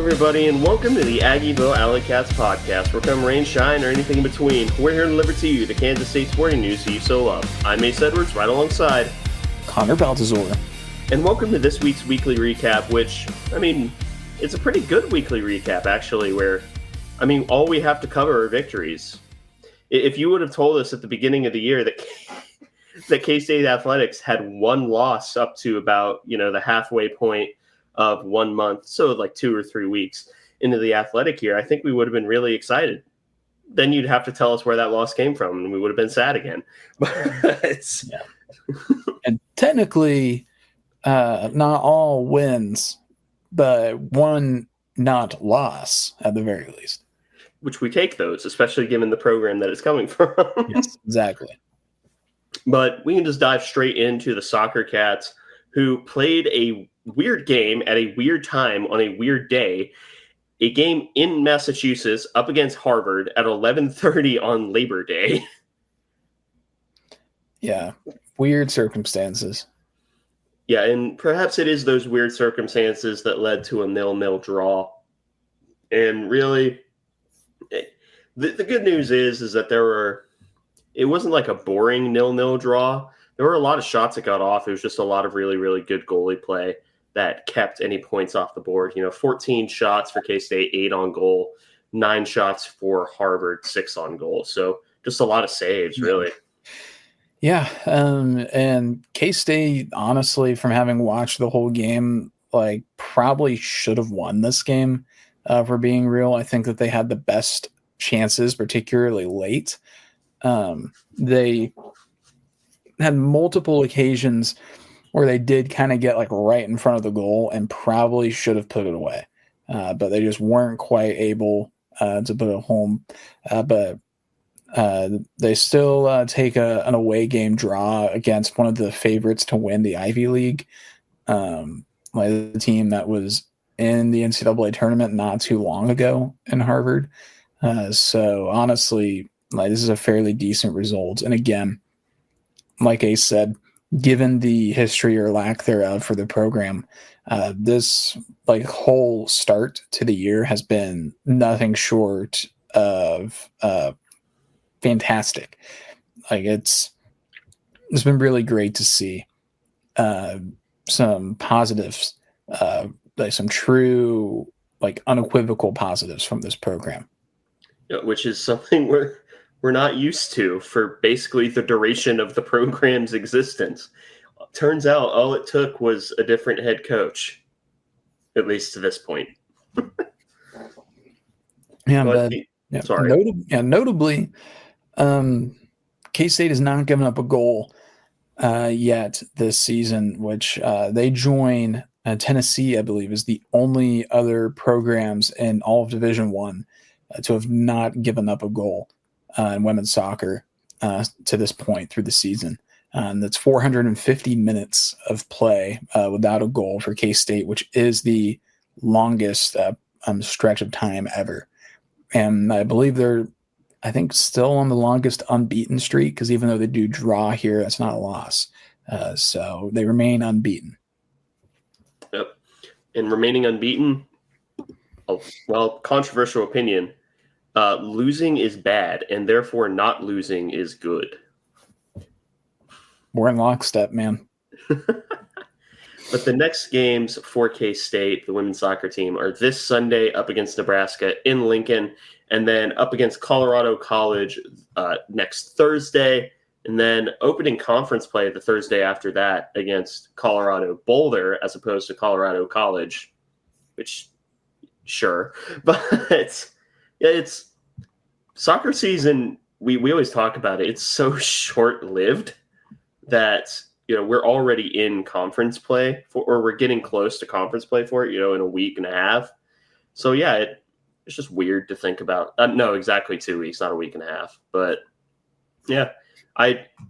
everybody, and welcome to the Aggieville Alleycats podcast, where come rain, shine, or anything in between, we're here to deliver to you the Kansas State sporting news that you so love. I'm Mace Edwards, right alongside Connor Baltazar. And welcome to this week's weekly recap, which, it's a pretty good weekly recap, actually, where, all we have to cover are victories. If you would have told us at the beginning of the year that K-State Athletics had one loss up to about, the halfway point of 1 month, so like 2 or 3 weeks into the athletic year, I think we would have been really excited. Then you'd have to tell us where that loss came from, and we would have been sad again. Yeah. And technically, not all wins, but one not loss at the very least. Which we take those, especially given the program that it's coming from. Yes, exactly. But we can just dive straight into the Soccer Cats, who played a weird game at a weird time on a weird day. A game in Massachusetts up against Harvard at 11:30 on Labor Day. Yeah, weird circumstances. Yeah, and perhaps it is those weird circumstances that led to a 0-0 draw. And really, the good news is that it wasn't like a boring 0-0 draw. There were a lot of shots that got off. It was just a lot of really, really good goalie play that kept any points off the board. 14 shots for K-State, 8 on goal, 9 shots for Harvard, 6 on goal. So just a lot of saves, really. Yeah, and K-State, honestly, from having watched the whole game, probably should have won this game, for being real. I think that they had the best chances, particularly late. They had multiple occasions where they did kind of get right in front of the goal and probably should have put it away. But they just weren't quite able to put it home. But they still take an away game draw against one of the favorites to win the Ivy League. The team that was in the NCAA tournament not too long ago in Harvard. So honestly, this is a fairly decent result. And again, like Ace said, given the history or lack thereof for the program, this whole start to the year has been nothing short of fantastic. It's been really great to see some positives, some true unequivocal positives from this program. Yeah, which is something we're not used to for basically the duration of the program's existence. Turns out all it took was a different head coach, at least to this point. Sorry. Notably, K-State has not given up a goal yet this season, which they join Tennessee, I believe, is the only other programs in all of Division I to have not given up a goal in women's soccer to this point through the season. That's 450 minutes of play without a goal for K-State, which is the longest stretch of time ever. And I believe they're, still on the longest unbeaten streak, because even though they do draw here, that's not a loss. So they remain unbeaten. Yep. And remaining unbeaten, controversial opinion, losing is bad, and therefore not losing is good. We're in lockstep, man. But the next games for K-State, the women's soccer team, are this Sunday up against Nebraska in Lincoln, and then up against Colorado College next Thursday, and then opening conference play the Thursday after that against Colorado Boulder as opposed to Colorado College, which, sure. But it's soccer season. We always talk about it. It's so short-lived that we're already in conference play or we're getting close to conference play for it, in a week and a half. So yeah, it's just weird to think about. No, exactly 2 weeks, not a week and a half. But yeah,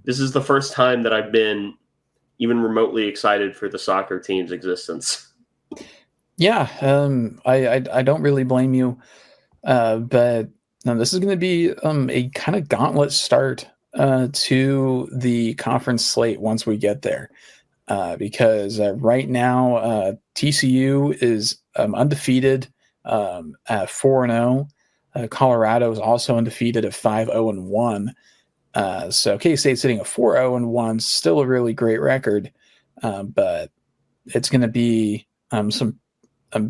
this is the first time that I've been even remotely excited for the soccer team's existence. Yeah, I don't really blame you, but this is going to be a kind of gauntlet start to the conference slate once we get there, because right now TCU is undefeated at 4-0. Colorado is also undefeated at 5-0-1. So K-State's sitting at 4-0-1, still a really great record, but it's going to be some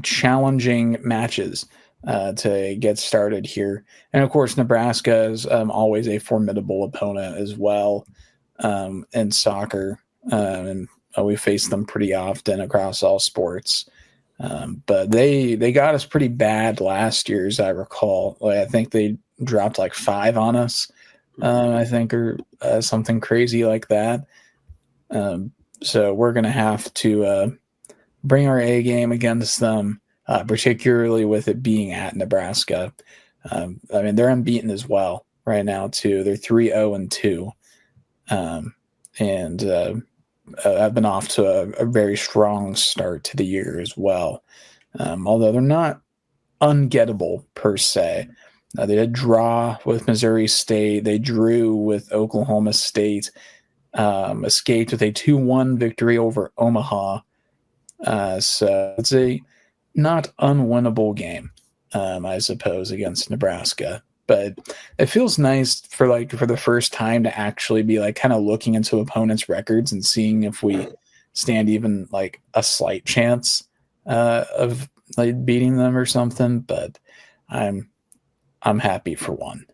challenging matches to get started here. And of course, Nebraska is always a formidable opponent as well in soccer. And we face them pretty often across all sports. But they got us pretty bad last year, as I recall. Like, I think they dropped like 5 on us, I think, or something crazy like that. So we're going to have to bring our A game against them, particularly with it being at Nebraska. I mean, they're unbeaten as well right now, too. They're 3-0-2. And I've been off to a very strong start to the year as well. Although they're not ungettable per se. They did draw with Missouri State. They drew with Oklahoma State. Escaped with a 2-1 victory over Omaha. So it's a not unwinnable game, I suppose, against Nebraska. But it feels nice for the first time to actually be like kind of looking into opponents' records and seeing if we stand even like a slight chance of like beating them or something. But I'm happy for one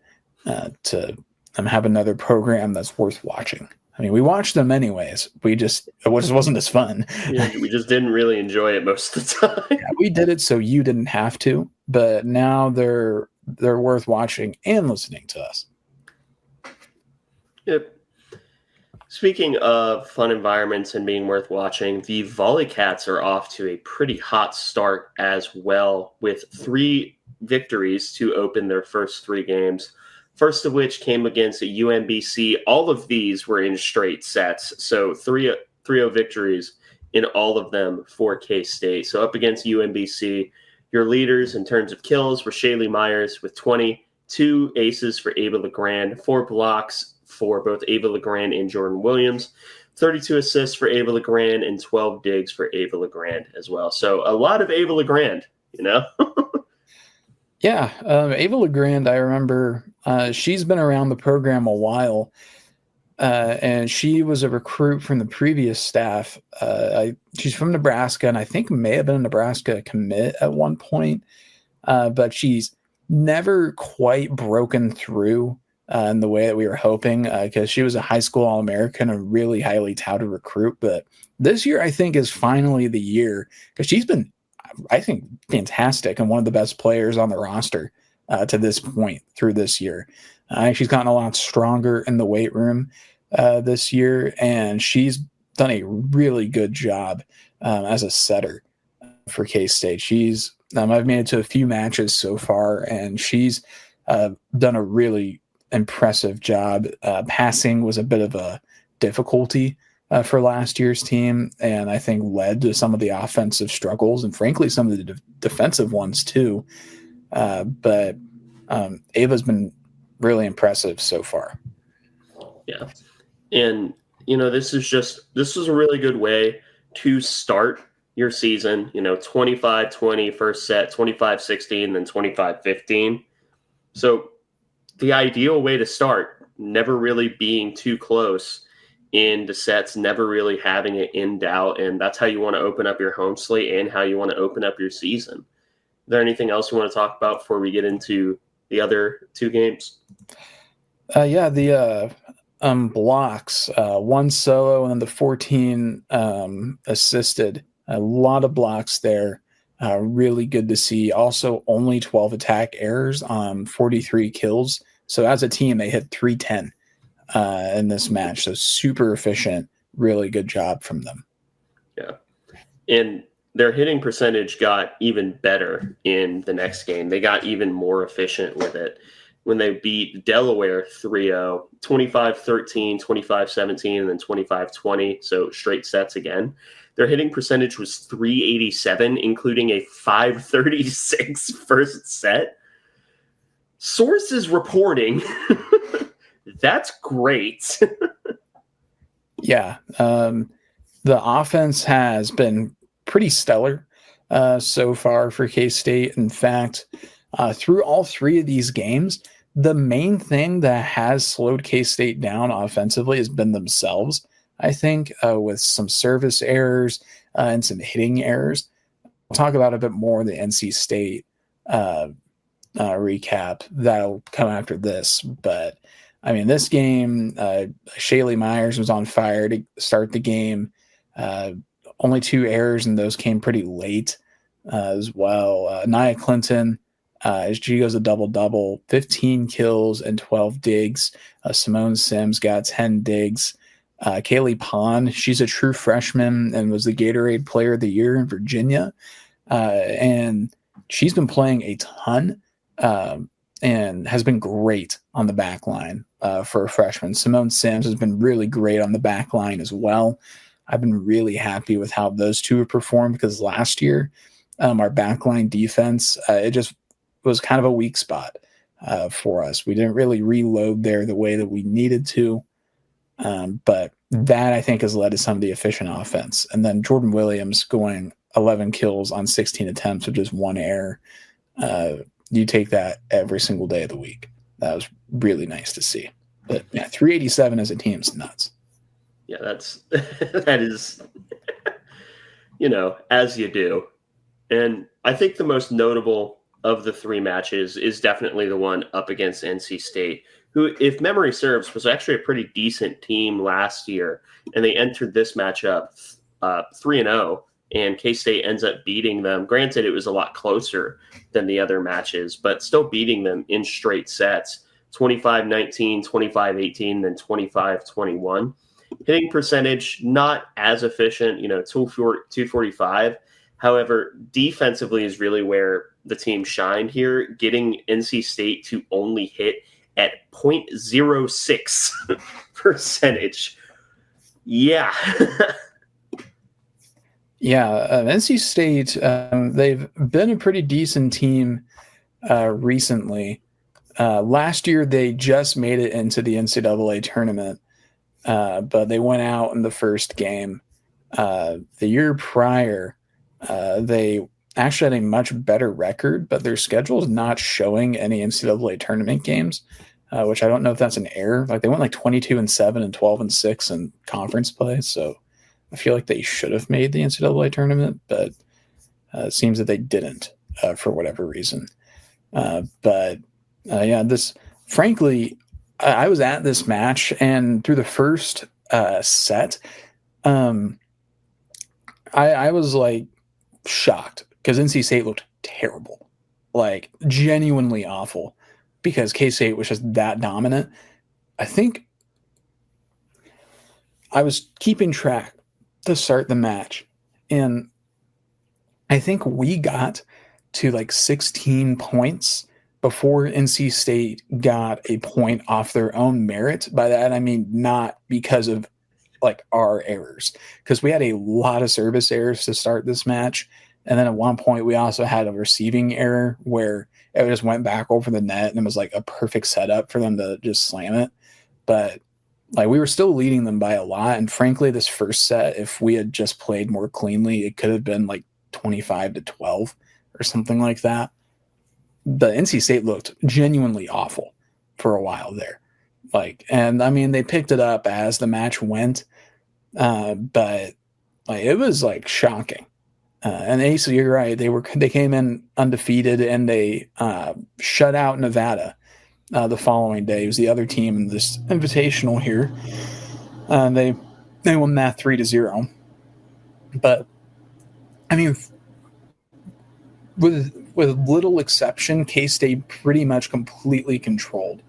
to have another program that's worth watching. I mean, we watched them anyways. It just wasn't as fun. Yeah, we just didn't really enjoy it most of the time. Yeah, we did it so you didn't have to, but now they're worth watching and listening to us. Yep. Speaking of fun environments and being worth watching, the Volleycats are off to a pretty hot start as well, with 3 victories to open their first 3 games. First of which came against UMBC. All of these were in straight sets, so 3-0 victories in all of them for K-State. So up against UMBC, your leaders in terms of kills were Shaylee Myers with 20, 2 aces for Ava LeGrand, 4 blocks for both Ava LeGrand and Jordan Williams, 32 assists for Ava LeGrand, and 12 digs for Ava LeGrand as well. So a lot of Ava LeGrand, you know? Yeah, Ava LeGrand, I remember she's been around the program a while, and she was a recruit from the previous staff. She's from Nebraska, and I think may have been a Nebraska commit at one point, but she's never quite broken through in the way that we were hoping, because she was a high school All-American, a really highly touted recruit. But this year, I think, is finally the year, because she's been, I think, fantastic and one of the best players on the roster to this point through this year. She's gotten a lot stronger in the weight room this year, and she's done a really good job as a setter for K-State. I've made it to a few matches so far, and she's done a really impressive job. Passing was a bit of a difficulty for last year's team, and I think led to some of the offensive struggles and frankly some of the defensive ones too. But Ava's been really impressive so far. Yeah. And, this is a really good way to start your season, 25-20 first set, 25-16, then 25-15. So the ideal way to start, never really being too close in the sets, never really having it in doubt. And that's how you want to open up your home slate and how you want to open up your season. Is there anything else you want to talk about before we get into the other 2 games? The blocks, 1 solo and then the 14 assisted. A lot of blocks there. Really good to see. Also, only 12 attack errors on 43 kills. So as a team, they hit 310 in this match. So super efficient. Really good job from them. Yeah. And their hitting percentage got even better in the next game. They got even more efficient with it when they beat Delaware 3-0, 25-13, 25-17, and then 25-20. So straight sets again. Their hitting percentage was 387, including a 536 first set. Sources reporting that's great. Yeah. The offense has been pretty stellar so far for K-State. In fact, through all three of these games, the main thing that has slowed K-State down offensively has been themselves, I think, with some service errors and some hitting errors. We'll talk about a bit more the NC State recap that'll come after this. But, I mean, this game, Shaylee Myers was on fire to start the game. Only 2 errors, and those came pretty late as well. Nia Clinton, she goes a double-double, 15 kills and 12 digs. Simone Sims got 10 digs. Kaylee Pond, she's a true freshman and was the Gatorade Player of the Year in Virginia. And she's been playing a ton and has been great on the back line for a freshman. Simone Sims has been really great on the back line as well. I've been really happy with how those two have performed because last year, our backline defense, it just was kind of a weak spot for us. We didn't really reload there the way that we needed to. But that, I think, has led to some of the efficient offense. And then Jordan Williams going 11 kills on 16 attempts with just 1 error. You take that every single day of the week. That was really nice to see. But yeah, 387 as a team is nuts. Yeah, that is, as you do. And I think the most notable of the 3 matches is definitely the one up against NC State, who, if memory serves, was actually a pretty decent team last year. And they entered this matchup 3-0, and K-State ends up beating them. Granted, it was a lot closer than the other matches, but still beating them in straight sets, 25-19, 25-18, then 25-21. Hitting percentage, not as efficient, 245. However, defensively is really where the team shined here, getting NC State to only hit at 0.06 percentage. Yeah. Yeah, NC State, they've been a pretty decent team recently. Last year, they just made it into the NCAA tournament, but they went out in the first game. The year prior, they actually had a much better record, but their schedule is not showing any NCAA tournament games, which I don't know if that's an error. Like, they went like 22-7 and 12-6 in conference play, so I feel like they should have made the NCAA tournament, but it seems that they didn't for whatever reason. This, frankly, I was at this match, and through the first set, I was like shocked because NC State looked terrible, like genuinely awful, because K-State was just that dominant. I think I was keeping track to start the match, and I think we got to like 16 points before NC State got a point off their own merit. By that, I mean not because of like our errors, because we had a lot of service errors to start this match. And then at one point we also had a receiving error where it just went back over the net and it was like a perfect setup for them to just slam it. But like, we were still leading them by a lot. And frankly, this first set, if we had just played more cleanly, it could have been like 25-12 or something like that. The NC State looked genuinely awful for a while there. And I mean, they picked it up as the match went, but like, it was like shocking. And Asa, you're right. They came in undefeated, and they shut out Nevada the following day. It was the other team in this invitational here. They won that 3-0. But I mean, with little exception, K-State pretty much completely controlled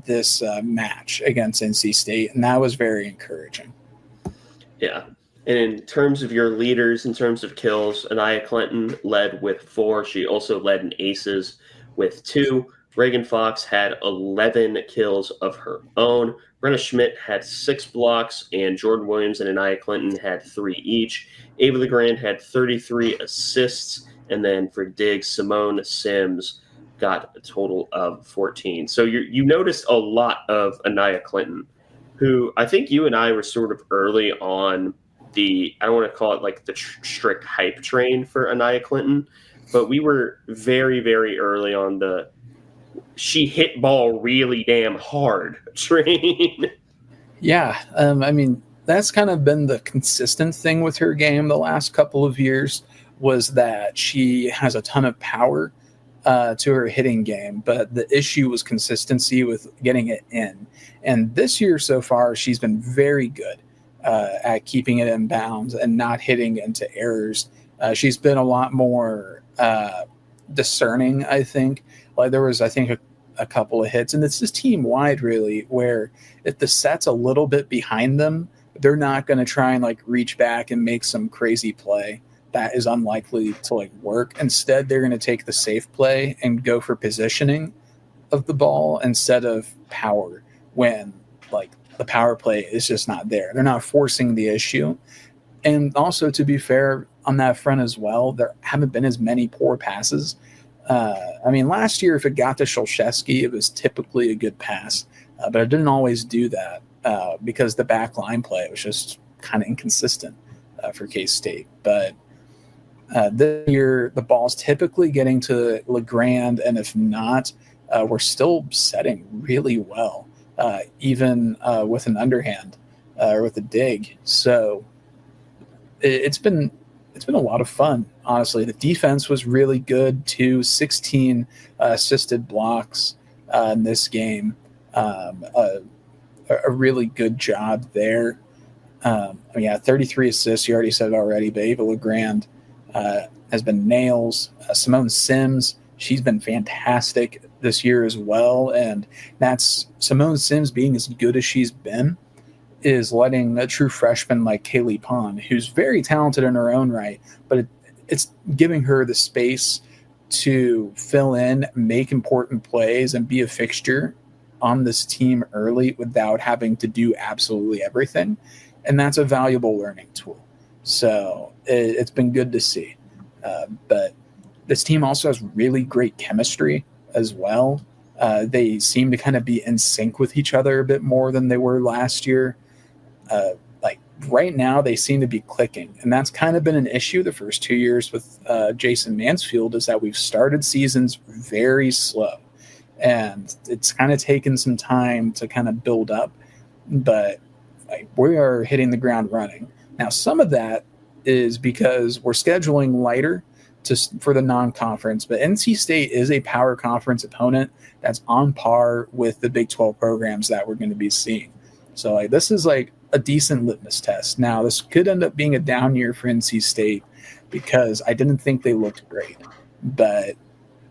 this match against NC State, and that was very encouraging. Yeah. And in terms of your leaders, in terms of kills, Anaya Clinton led with 4. She also led in aces with 2. Reagan Fox had 11 kills of her own. Brenna Schmidt had 6 blocks, and Jordan Williams and Anaya Clinton had 3 each. Ava LeGrand had 33 assists, and then for digs, Simone Sims got a total of 14. So you noticed a lot of Anaya Clinton, who I think you and I were sort of early on I don't want to call it like the strict hype train for Anaya Clinton, but we were very, very early on the she hit ball really damn hard train. Yeah, I mean, that's kind of been the consistent thing with her game the last couple of years, was that she has a ton of power to her hitting game, but the issue was consistency with getting it in. And this year so far, she's been very good at keeping it in bounds and not hitting into errors. She's been a lot more discerning, I think. Like there was, I think, a couple of hits, and it's just team wide really, where if the set's a little bit behind them, they're not going to try and like reach back and make some crazy play that is unlikely to like work. Instead, they're going to take the safe play and go for positioning of the ball instead of power, when like the power play is just not there. They're not forcing the issue. And also, to be fair on that front as well, there haven't been as many poor passes. I mean, last year, if it got to Sholshevsky, it was typically a good pass, but it didn't always do that because the back line play was just kind of inconsistent for K-State. But this year, the ball's typically getting to LeGrand, and if not, we're still setting really well, even with an underhand or with a dig. So it's been a lot of fun, honestly. The defense was really good too. 16 assisted blocks in this game. A really good job there. 33 assists. You already said it already, but Ava LeGrand has been nails. Simone Sims, she's been fantastic this year as well. And that's Simone Sims being as good as she's been is letting a true freshman like Kaylee Pond, who's very talented in her own right, but it's giving her the space to fill in, make important plays, and be a fixture on this team early without having to do absolutely everything. And that's a valuable learning tool. So it's been good to see. But this team also has really great chemistry as well. They seem to kind of be in sync with each other a bit more than they were last year. Like right now, they seem to be clicking, and that's kind of been an issue the first 2 years with Jason Mansfield, is that we've started seasons very slow, and it's kind of taken some time to kind of build up, but like, we are hitting the ground running. Now, some of that is because we're scheduling lighter for the non-conference, but NC State is a power conference opponent that's on par with the Big 12 programs that we're going to be seeing. So like this is like a decent litmus test. Now, this could end up being a down year for NC State because I didn't think they looked great. But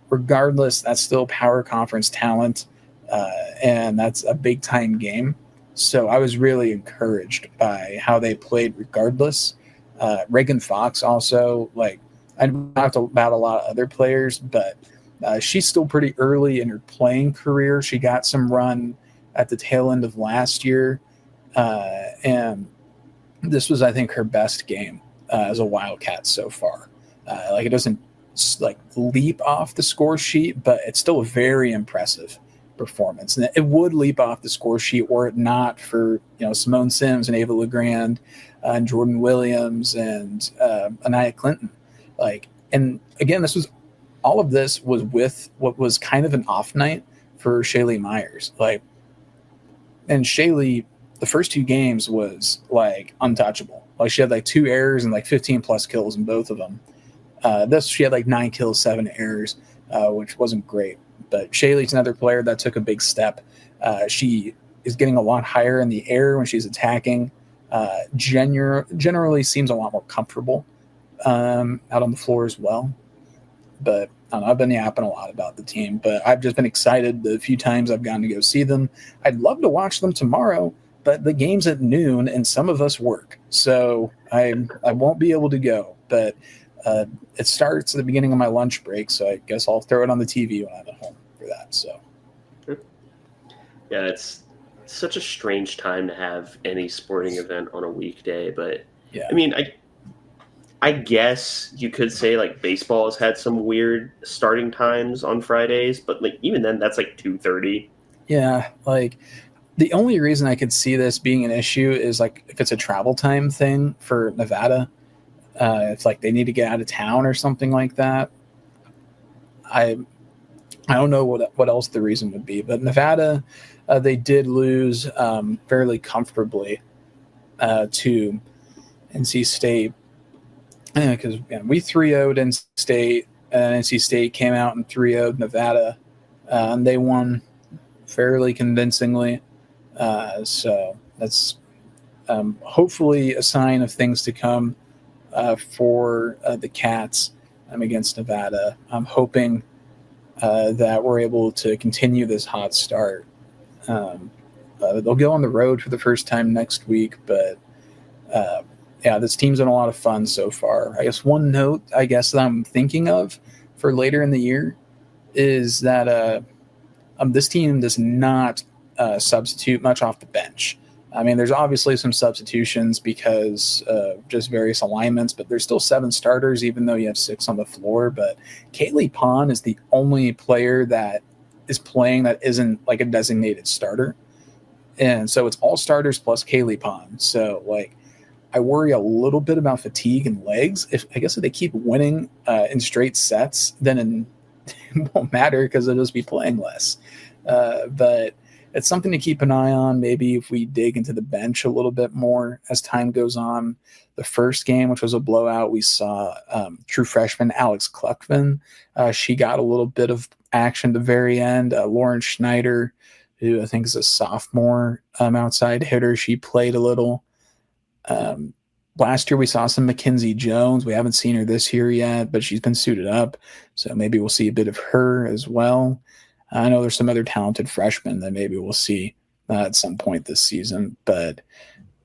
regardless, that's still power conference talent, and that's a big-time game. So I was really encouraged by how they played regardless. Reagan Fox also, like, I talked about a lot of other players, but she's still pretty early in her playing career. She got some run at the tail end of last year, and this was, I think, her best game as a Wildcat so far. Like, it doesn't like leap off the score sheet, but it's still a very impressive performance. And it would leap off the score sheet were it not for Simone Sims and Ava LeGrand and Jordan Williams and Anaya Clinton. Like, and again, all of this was with what was kind of an off night for Shaylee Myers. Like, and Shaylee, the first two games was like untouchable. Like, she had like 2 errors and like 15 plus kills in both of them. She had like 9 kills, 7 errors, which wasn't great. But Shaylee's another player that took a big step. She is getting a lot higher in the air when she's attacking. Generally seems a lot more comfortable out on the floor as well. But I don't know, I've been yapping a lot about the team, but I've just been excited the few times I've gotten to go see them. I'd love to watch them tomorrow, but the game's at noon and some of us work, so I won't be able to go. But it starts at the beginning of my lunch break, so I guess I'll throw it on the TV when I'm at home for that. So, yeah, it's such a strange time to have any sporting event on a weekday, but yeah, I mean, I guess you could say like baseball has had some weird starting times on Fridays, but like even then, that's like 2:30. Yeah, like The only reason I could see this being an issue is like if it's a travel time thing for Nevada. It's like they need to get out of town or something like that. I I don't know what else the reason would be, but Nevada, they did lose fairly comfortably to NC State because we 3-0'd NC State. NC State came out and 3-0'd Nevada, and they won fairly convincingly. So that's hopefully a sign of things to come for the Cats against Nevada. I'm hoping that we're able to continue this hot start. They'll go on the road for the first time next week, but yeah, this team's been a lot of fun so far. I guess one note, that I'm thinking of for later in the year is that this team does not substitute much off the bench. I mean, there's obviously some substitutions because of just various alignments, but there's still 7 starters, even though you have 6 on the floor. But Kaylee Pond is the only player that is playing that isn't like a designated starter. And so it's all starters plus Kaylee Pond. So, like, I worry a little bit about fatigue and legs. If they keep winning in straight sets, then it won't matter because they'll just be playing less. But it's something to keep an eye on. Maybe if we dig into the bench a little bit more as time goes on. The first game, which was a blowout, we saw true freshman Alex Kluckman. She got a little bit of action at the very end. Lauren Schneider, who I think is a sophomore outside hitter, she played a little. Last year we saw some Mackenzie Jones. We haven't seen her this year yet, but she's been suited up. So maybe we'll see a bit of her as well. I know there's some other talented freshmen that maybe we'll see at some point this season, but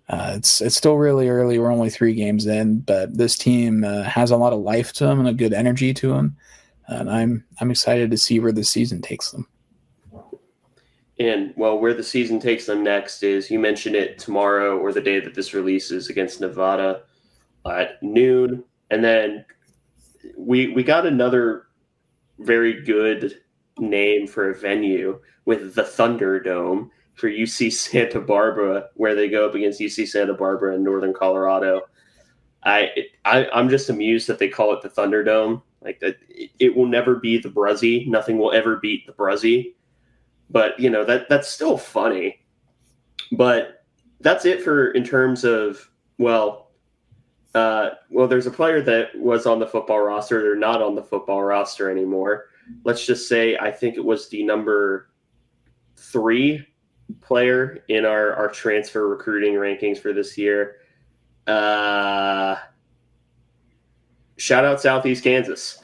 it's still really early. We're only 3 games in, but this team has a lot of life to them and a good energy to them, and I'm excited to see where the season takes them. And, well, where the season takes them next is, you mentioned it, tomorrow or the day that this releases against Nevada at noon. And then we got another very good name for a venue with the Thunderdome for UC Santa Barbara, where they go up against UC Santa Barbara in Northern Colorado. I'm just amused that they call it the Thunderdome. Like, that, it will never be the Bruzzy. Nothing will ever beat the Bruzzy. But, that's still funny. But that's it for in terms of, there's a player that was on the football roster. They're not on the football roster anymore. Let's just say I think it was the number 3 player in our transfer recruiting rankings for this year. Shout out Southeast Kansas.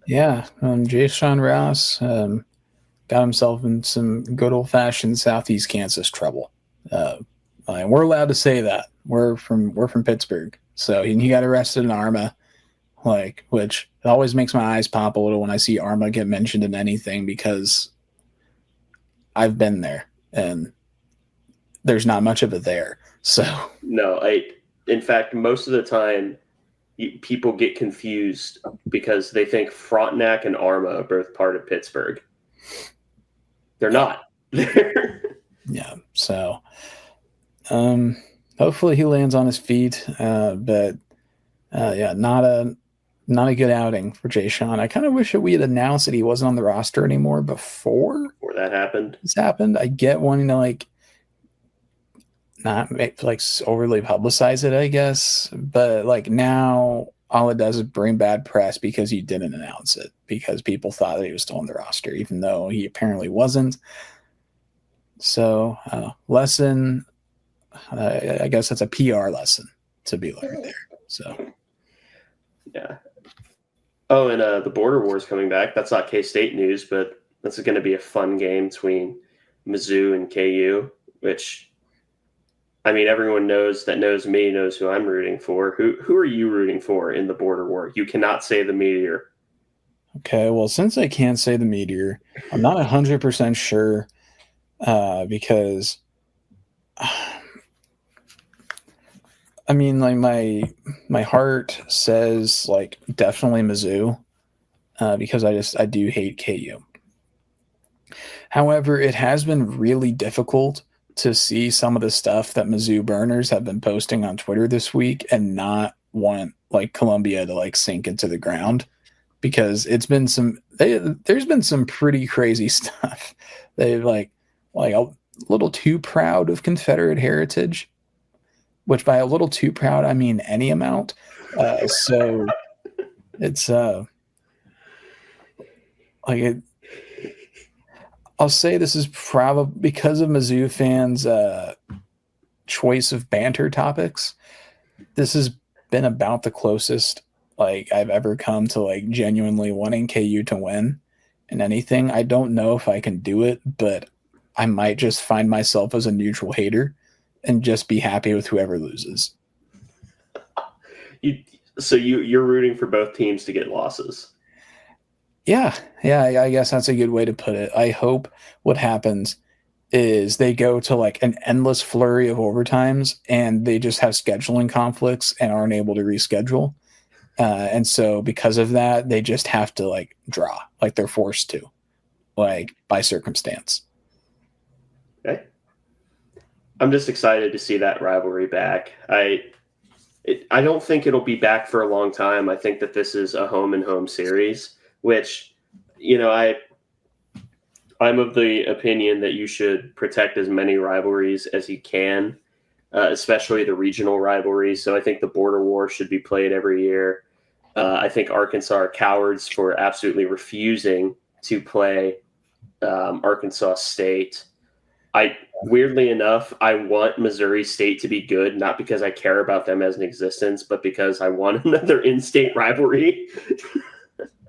Yeah, Jay-Sean Rouse got himself in some good old-fashioned Southeast Kansas trouble. We're allowed to say that. We're from Pittsburgh, so he got arrested in Arma, which always makes my eyes pop a little when I see Arma get mentioned in anything, because I've been there and there's not much of it there. So no, in fact, most of the time people get confused because they think Frontenac and Arma are both part of Pittsburgh. They're not. Yeah. So hopefully he lands on his feet. But not a good outing for Jay Sean. I kind of wish that we had announced that he wasn't on the roster anymore before that happened. This happened. I get wanting to not make, overly publicize it, I guess. But now all it does is bring bad press because he didn't announce it, because people thought that he was still on the roster, even though he apparently wasn't. So lesson, I guess that's a PR lesson to be learned there. So yeah. Oh, and the Border War is coming back. That's not K-State news, but this is going to be a fun game between Mizzou and KU, which, I mean, everyone knows me knows who I'm rooting for. Who are you rooting for in the Border War? You cannot say the Meteor. Okay, well, since I can't say the Meteor, I'm not 100% sure because, I mean, my heart says definitely Mizzou because I do hate KU. However, it has been really difficult to see some of the stuff that Mizzou burners have been posting on Twitter this week and not want like Columbia to like sink into the ground, because there's been some pretty crazy stuff. They've like a little too proud of Confederate heritage, which by a little too proud I mean any amount. So it's like it. I'll say this is probably because of Mizzou fans' choice of banter topics. This has been about the closest like I've ever come to like genuinely wanting KU to win in anything. I don't know if I can do it, but I might just find myself as a neutral hater and just be happy with whoever loses. You're rooting for both teams to get losses. Yeah, I guess that's a good way to put it. I hope what happens is they go to like an endless flurry of overtimes and they just have scheduling conflicts and aren't able to reschedule. And so because of that, they just have to like draw, like they're forced to, like by circumstance. Okay. I'm just excited to see that rivalry back. I don't think it'll be back for a long time. I think that this is a home and home series, which, I'm of the opinion that you should protect as many rivalries as you can, especially the regional rivalries. So I think the border war should be played every year. I think Arkansas are cowards for absolutely refusing to play Arkansas State. Weirdly enough, I want Missouri State to be good, not because I care about them as an existence, but because I want another in-state rivalry.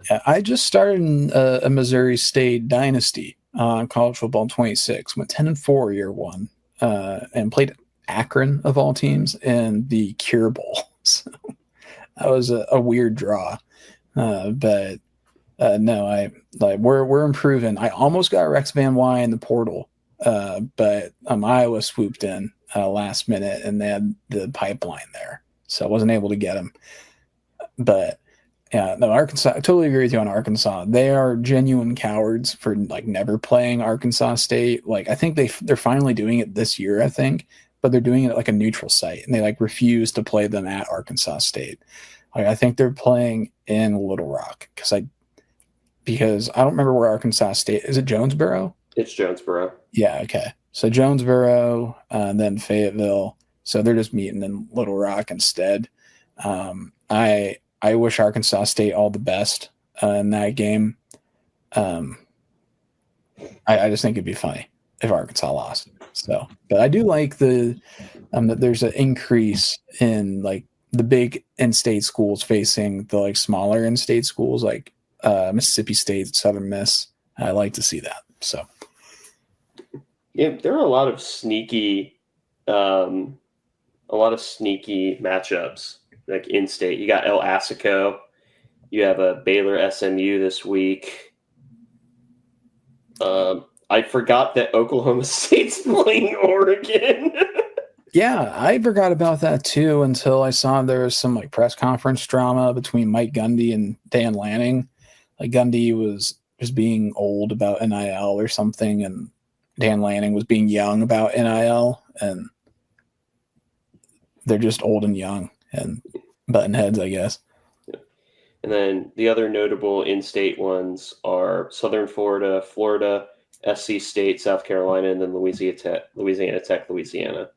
Yeah, I just started a Missouri State dynasty on College Football 26. Went 10-4 year one, and played Akron of all teams in the Cure Bowl. So that was a weird draw, but no, we're improving. I almost got Rex Van Wy in the portal, but Iowa swooped in last minute and they had the pipeline there, so I wasn't able to get him. But yeah, no, Arkansas. I totally agree with you on Arkansas. They are genuine cowards for like never playing Arkansas State. Like I think they're finally doing it this year, I think, but they're doing it at like a neutral site, and they like refuse to play them at Arkansas State. Like I think they're playing in Little Rock because I don't remember where Arkansas State is. It Jonesboro? It's Jonesboro. Yeah. Okay. So Jonesboro, then Fayetteville. So they're just meeting in Little Rock instead. I wish Arkansas State all the best in that game. I just think it'd be funny if Arkansas lost. So, but I do like that there's an increase in like the big in-state schools facing the like smaller in-state schools like Mississippi State, Southern Miss. I like to see that. So, yeah, there are a lot of sneaky matchups. Like in-state, you got El Assico. You have a Baylor SMU this week. I forgot that Oklahoma State's playing Oregon. Yeah, I forgot about that too until I saw there was some like press conference drama between Mike Gundy and Dan Lanning. Like Gundy was just being old about NIL or something, and Dan Lanning was being young about NIL, and they're just old and young and button heads, I guess. And then the other notable in-state ones are Southern Florida, SC State, South Carolina, and then Louisiana Tech, Louisiana.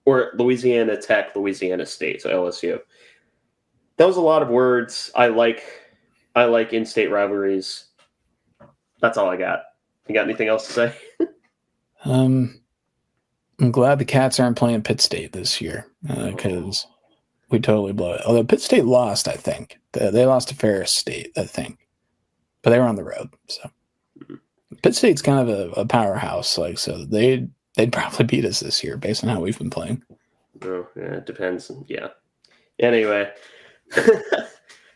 Or Louisiana Tech, Louisiana State, so LSU. That was a lot of words. I like in-state rivalries. That's all I got. You got anything else to say? I'm glad the Cats aren't playing Pitt State this year because we totally blow it. Although Pitt State lost, I think. They lost to Ferris State, I think. But they were on the road. So Pitt State's kind of a powerhouse. Like, so they'd probably beat us this year based on how we've been playing. Oh, yeah, it depends. Yeah. Anyway,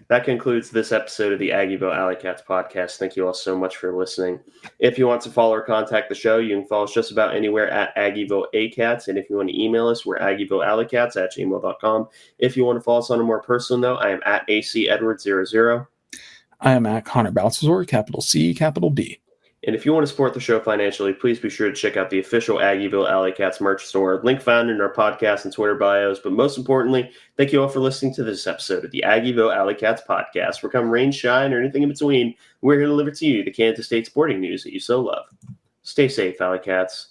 that concludes this episode of the Aggieville Alleycats podcast. Thank you all so much for listening. If you want to follow or contact the show, you can follow us just about anywhere at Aggieville Alleycats. And if you want to email us, we're AggievilleAlleycats@gmail.com. If you want to follow us on a more personal note, I am at AC Edwards00. I am at Connor Balthazar, capital C, capital B. And if you want to support the show financially, please be sure to check out the official Aggieville Alleycats merch store, link found in our podcast and Twitter bios. But most importantly, thank you all for listening to this episode of the Aggieville Alleycats podcast. Where come rain, shine, or anything in between, we're here to deliver to you the Kansas State sporting news that you so love. Stay safe, Alleycats.